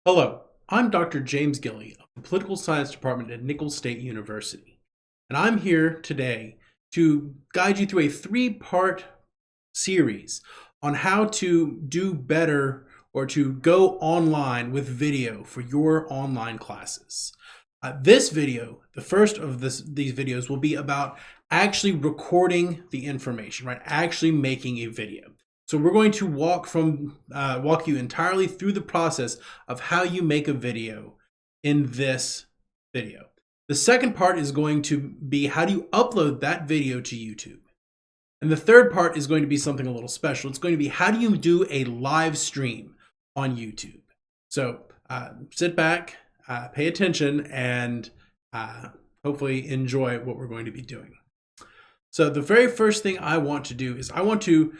Hello, I'm Dr. James Gilley of the Political Science Department at Nicholls State University, and I'm here today to guide you through a three-part series on how to do better or to go online with video for your online classes. This video, the first of these videos, will be about actually recording the information, right? Actually making a video. So we're going to walk you entirely through the process of how you make a video in this video. The second part is going to be how do you upload that video to YouTube. And the third part is going to be something a little special. It's going to be how do you do a live stream on YouTube. So sit back, pay attention, and hopefully enjoy what we're going to be doing. So the very first thing I want to do is I want to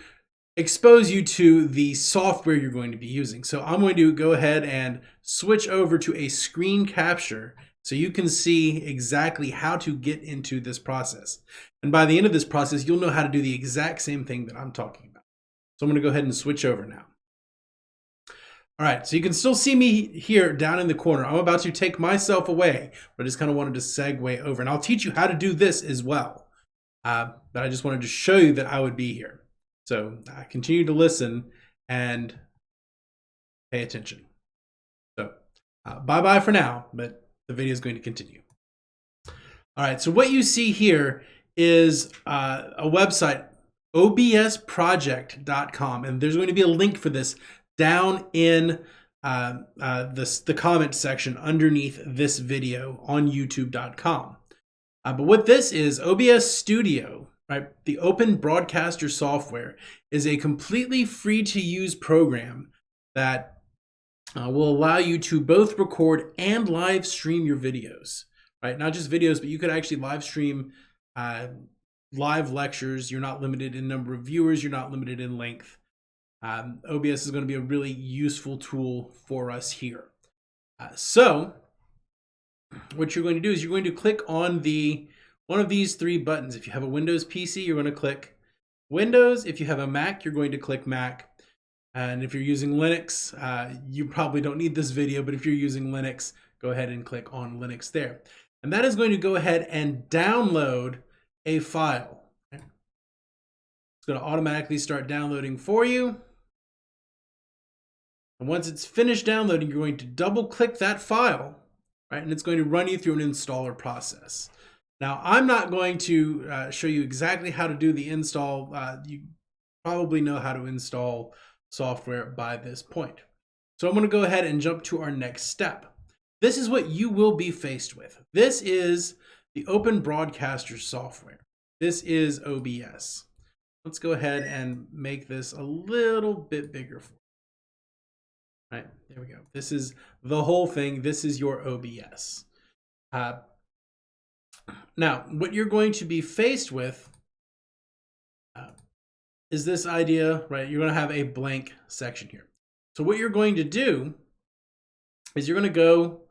expose you to the software you're going to be using. So I'm going to go ahead and switch over to a screen capture so you can see exactly how to get into this process. And by the end of this process, you'll know how to do the exact same thing that I'm talking about. So I'm going to go ahead and switch over now. All right, so you can still see me here down in the corner. I'm about to take myself away, but I just kind of wanted to segue over. And I'll teach you how to do this as well. But I just wanted to show you that I would be here. So continue to listen and pay attention. So bye-bye for now, but the video is going to continue. All right, so what you see here is a website, obsproject.com, and there's going to be a link for this down in the comment section underneath this video on youtube.com. But what this is, OBS Studio, right? The Open Broadcaster software is a completely free to use program that will allow you to both record and live stream your videos, right? Not just videos, but you could actually live stream live lectures. You're not limited in number of viewers. You're not limited in length. OBS is going to be a really useful tool for us here. So what you're going to do is you're going to click on one of these three buttons. If you have a Windows PC, you're going to click Windows. If you have a Mac, you're going to click Mac. And if you're using Linux, you probably don't need this video, but if you're using Linux, go ahead and click on Linux there. And that is going to go ahead and download a file. It's going to automatically start downloading for you. And once it's finished downloading, you're going to double click that file, right? And it's going to run you through an installer process. Now, I'm not going to show you exactly how to do the install. You probably know how to install software by this point. So I'm going to go ahead and jump to our next step. This is what you will be faced with. This is the Open Broadcaster software. This is OBS. Let's go ahead and make this a little bit bigger for you. All right, there we go. This is the whole thing. This is your OBS. Now, what you're going to be faced with is this idea, right? You're going to have a blank section here. So what you're going to do is you're going to go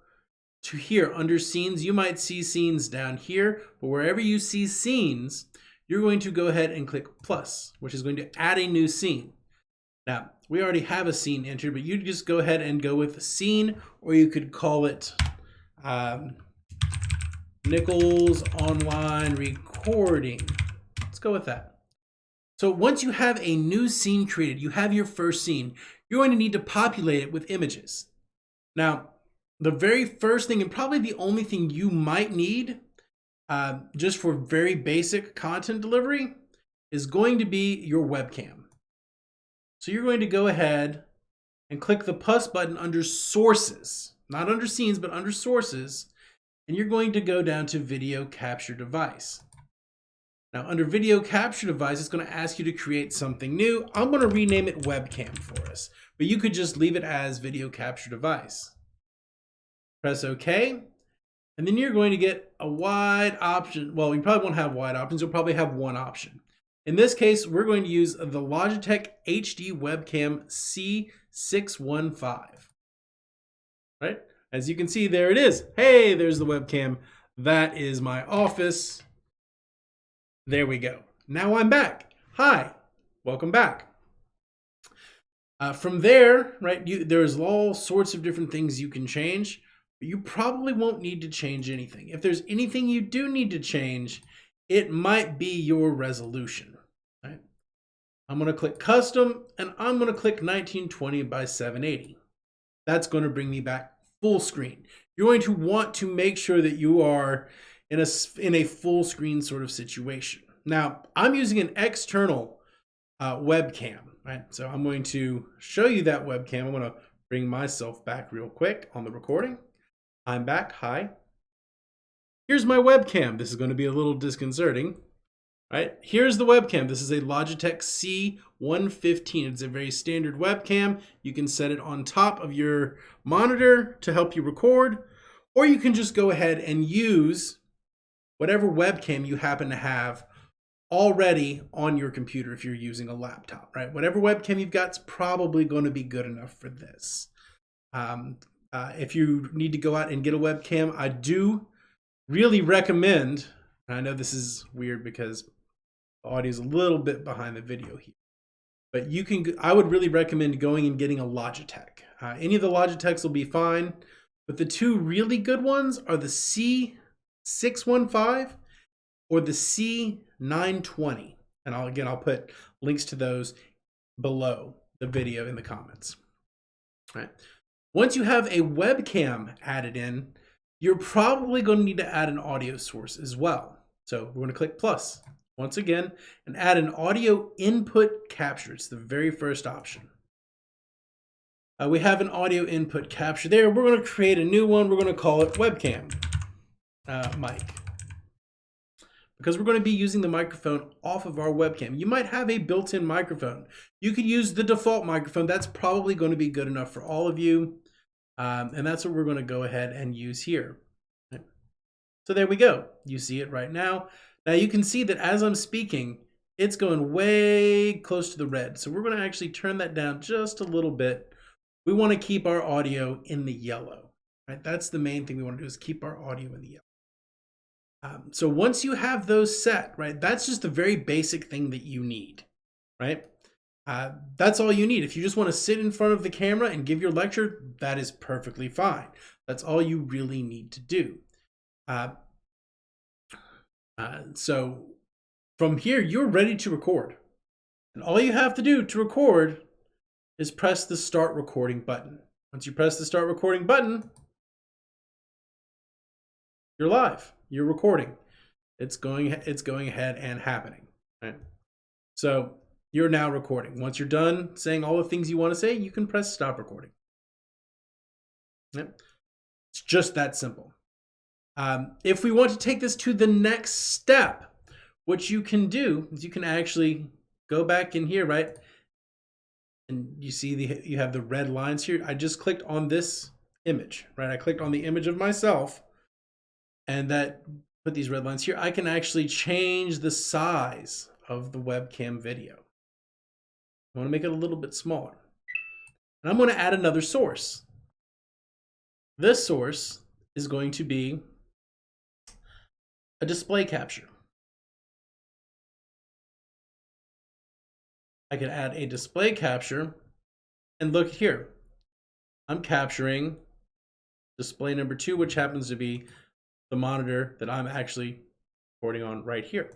to here under scenes. You might see scenes down here, but wherever you see scenes, you're going to go ahead and click plus, which is going to add a new scene. Now, we already have a scene entered, but you just go ahead and go with scene, or you could call it Nicholls online recording. Let's go with that. So once you have a new scene created, you have your first scene, you're going to need to populate it with images. Now, the very first thing, and probably the only thing you might need just for very basic content delivery, is going to be your webcam. So you're going to go ahead and click the plus button under sources, not under scenes, but under sources. And you're going to go down to video capture device. Now under video capture device, it's going to ask you to create something new. I'm going to rename it webcam for us, but you could just leave it as video capture device. Press OK. And then you're going to get a wide option. Well, you probably won't have wide options. You'll probably have one option. In this case, we're going to use the Logitech HD webcam C615. Right? As you can see, there it is. Hey, there's the webcam. That is my office. There we go. Now I'm back. Hi, welcome back. From there, right, there's all sorts of different things you can change, but you probably won't need to change anything. If there's anything you do need to change, it might be your resolution, right? I'm going to click custom and I'm going to click 1920 by 780. That's going to bring me back full screen. You're going to want to make sure that you are in a full screen sort of situation. Now, I'm using an external webcam, right? So I'm going to show you that webcam. I'm going to bring myself back real quick on the recording. I'm back. Hi. Here's my webcam. This is going to be a little disconcerting. Right, here's the webcam. This is a Logitech C115. It's a very standard webcam. You can set it on top of your monitor to help you record, or you can just go ahead and use whatever webcam you happen to have already on your computer if you're using a laptop, right? Whatever webcam you've got is probably going to be good enough for this. If you need to go out and get a webcam, I do really recommend, and I know this is weird because the audio is a little bit behind the video here, but I would really recommend going and getting a Logitech. Any of the Logitechs will be fine, but the two really good ones are the C615 or the C920. And I'll put links to those below the video in the comments. All right. Once you have a webcam added in, you're probably going to need to add an audio source as well. So we're going to click plus once again and add an audio input capture. It's the very first option. We have an audio input capture there. We're going to create a new one. We're going to call it webcam mic, because we're going to be using the microphone off of our webcam. You might have a built-in microphone. You could use the default microphone. That's probably going to be good enough for all of you. And that's what we're going to go ahead and use here. So there we go. You see it right now. Now you can see that as I'm speaking, it's going way close to the red. So we're going to actually turn that down just a little bit. We want to keep our audio in the yellow, right? That's the main thing we want to do, is keep our audio in the yellow. So once you have those set, right, that's just the very basic thing that you need, right? That's all you need. If you just want to sit in front of the camera and give your lecture, that is perfectly fine. That's all you really need to do. So from here, you're ready to record. And all you have to do to record is press the start recording button. Once you press the start recording button, you're live. You're recording. It's going ahead and happening. Right? So you're now recording. Once you're done saying all the things you want to say, you can press stop recording. Yep. It's just that simple. If we want to take this to the next step, what you can do is you can actually go back in here, right? And you see you have the red lines here. I just clicked on this image, right? I clicked on the image of myself, and that put these red lines here. I can actually change the size of the webcam video. I want to make it a little bit smaller. And I'm going to add another source. This source is going to be a display capture. I can add a display capture, and look here. I'm capturing display number 2, which happens to be the monitor that I'm actually recording on right here.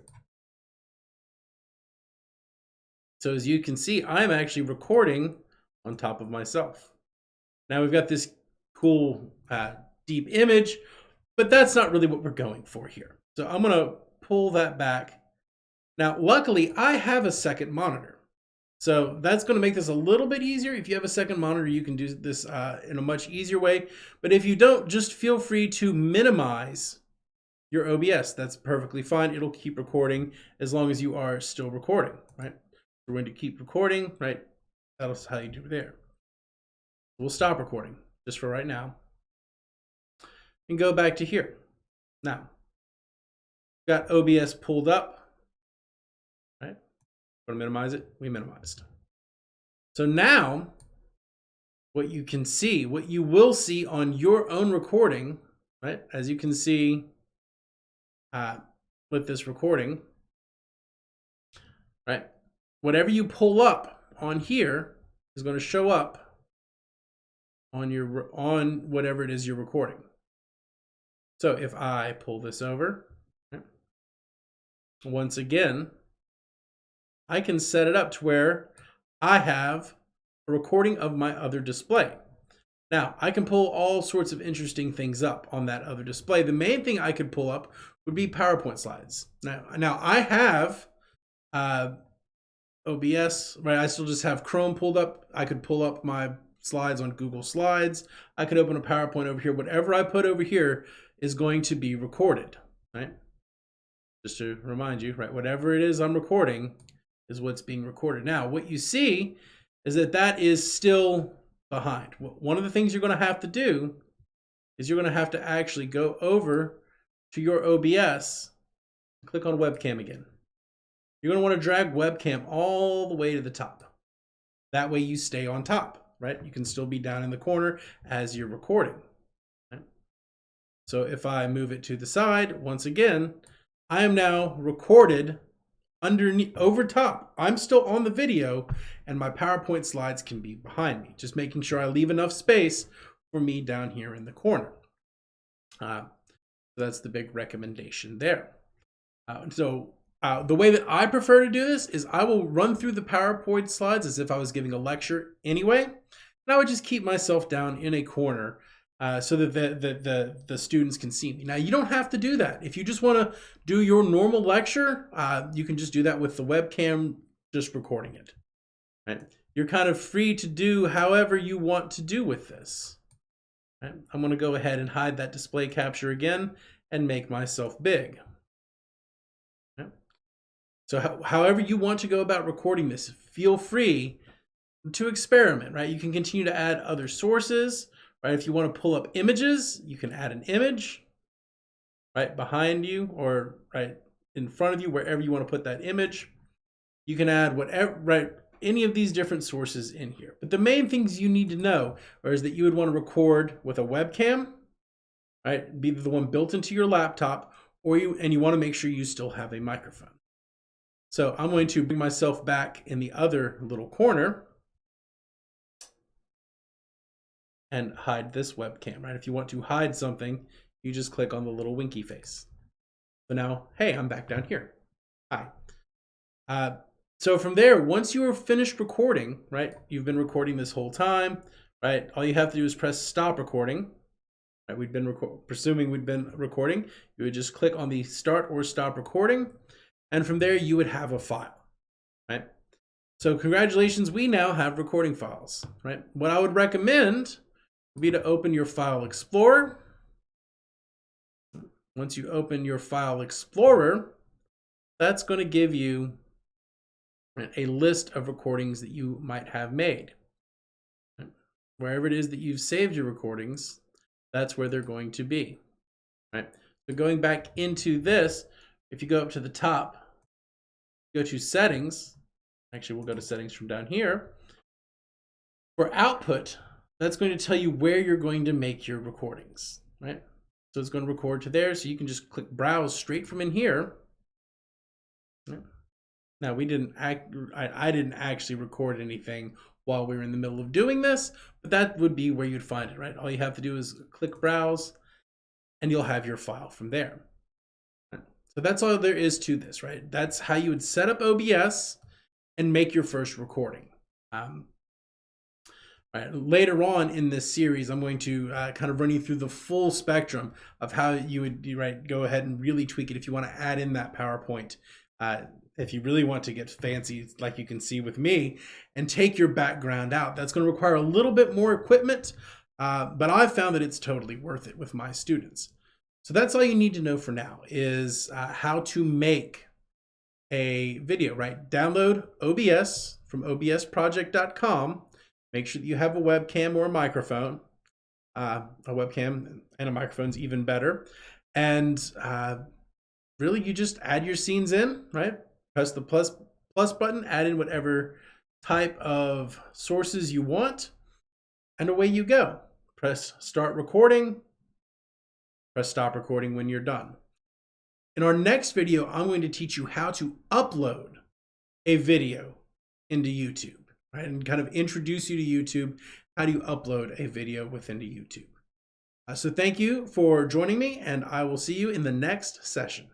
So as you can see, I'm actually recording on top of myself. Now we've got this cool deep image, but that's not really what we're going for here. So I'm going to pull that back. Now, luckily, I have a second monitor. So that's going to make this a little bit easier. If you have a second monitor, you can do this in a much easier way. But if you don't, just feel free to minimize your OBS. That's perfectly fine. It'll keep recording as long as you are still recording, right? We're going to keep recording, right? That's how you do it there. We'll stop recording just for right now and go back to here. Now, got OBS pulled up, right? Want to minimize it? We minimized. So now, what you will see on your own recording, right? As you can see with this recording, right? Whatever you pull up on here is going to show up on whatever it is you're recording. So if I pull this over, once again, I can set it up to where I have a recording of my other display. Now, I can pull all sorts of interesting things up on that other display. The main thing I could pull up would be PowerPoint slides. Now I have OBS, right? I still just have Chrome pulled up. I could pull up my slides on Google Slides. I could open a PowerPoint over here. Whatever I put over here is going to be recorded, right? Just to remind you, right? Whatever it is I'm recording is what's being recorded. Now, what you see is that that is still behind. One of the things you're going to have to do is you're going to have to actually go over to your OBS, click on webcam again. You're going to want to drag webcam all the way to the top. That way you stay on top, right? You can still be down in the corner as you're recording. Right? So if I move it to the side, once again, I am now recorded underneath, over top. I'm still on the video and my PowerPoint slides can be behind me, just making sure I leave enough space for me down here in the corner. So that's the big recommendation there. The way that I prefer to do this is I will run through the PowerPoint slides as if I was giving a lecture anyway, and I would just keep myself down in a corner so that the students can see me. Now, you don't have to do that. If you just want to do your normal lecture, you can just do that with the webcam, just recording it. Right? You're kind of free to do however you want to do with this. Right? I'm going to go ahead and hide that display capture again and make myself big. Right? So however you want to go about recording this, feel free to experiment. Right? You can continue to add other sources. Right? If you want to pull up images, you can add an image right behind you or right in front of you, wherever you want to put that image. You can add whatever, right, any of these different sources in here. But the main things you need to know is that you would want to record with a webcam, right? Be the one built into your laptop, or you want to make sure you still have a microphone. So I'm going to bring myself back in the other little corner and hide this webcam, right? If you want to hide something, you just click on the little winky face. So now, hey, I'm back down here. Hi. So from there, once you are finished recording, right? You've been recording this whole time, right? All you have to do is press stop recording. Right? We've been presuming we'd been recording. You would just click on the start or stop recording, and from there you would have a file, right? So congratulations, we now have recording files, right? What I would recommend would be to open your File Explorer. Once you open your File Explorer, that's going to give you a list of recordings that you might have made. Wherever it is that you've saved your recordings, that's where they're going to be. Right? So going back into this, if you go up to the top, go to Settings. Actually, we'll go to Settings from down here. For output, that's going to tell you where you're going to make your recordings. Right? So it's going to record to there, so you can just click Browse straight from in here. Right? Now, I didn't actually record anything while we were in the middle of doing this, but that would be where you'd find it, right? All you have to do is click Browse, and you'll have your file from there. Right? So that's all there is to this, right? That's how you would set up OBS and make your first recording. Right. Later on in this series, I'm going to kind of run you through the full spectrum of how you would go ahead and really tweak it if you want to add in that PowerPoint. If you really want to get fancy, like you can see with me, and take your background out. That's going to require a little bit more equipment, but I've found that it's totally worth it with my students. So that's all you need to know for now is how to make a video, right? Download OBS from obsproject.com. Make sure that you have a webcam or a microphone. A webcam and a microphone's even better. And really, you just add your scenes in, right? Press the plus button, add in whatever type of sources you want, and away you go. Press start recording, press stop recording when you're done. In our next video, I'm going to teach you how to upload a video into YouTube. right? And kind of introduce you to YouTube. How do you upload a video within YouTube? So thank you for joining me, and I will see you in the next session.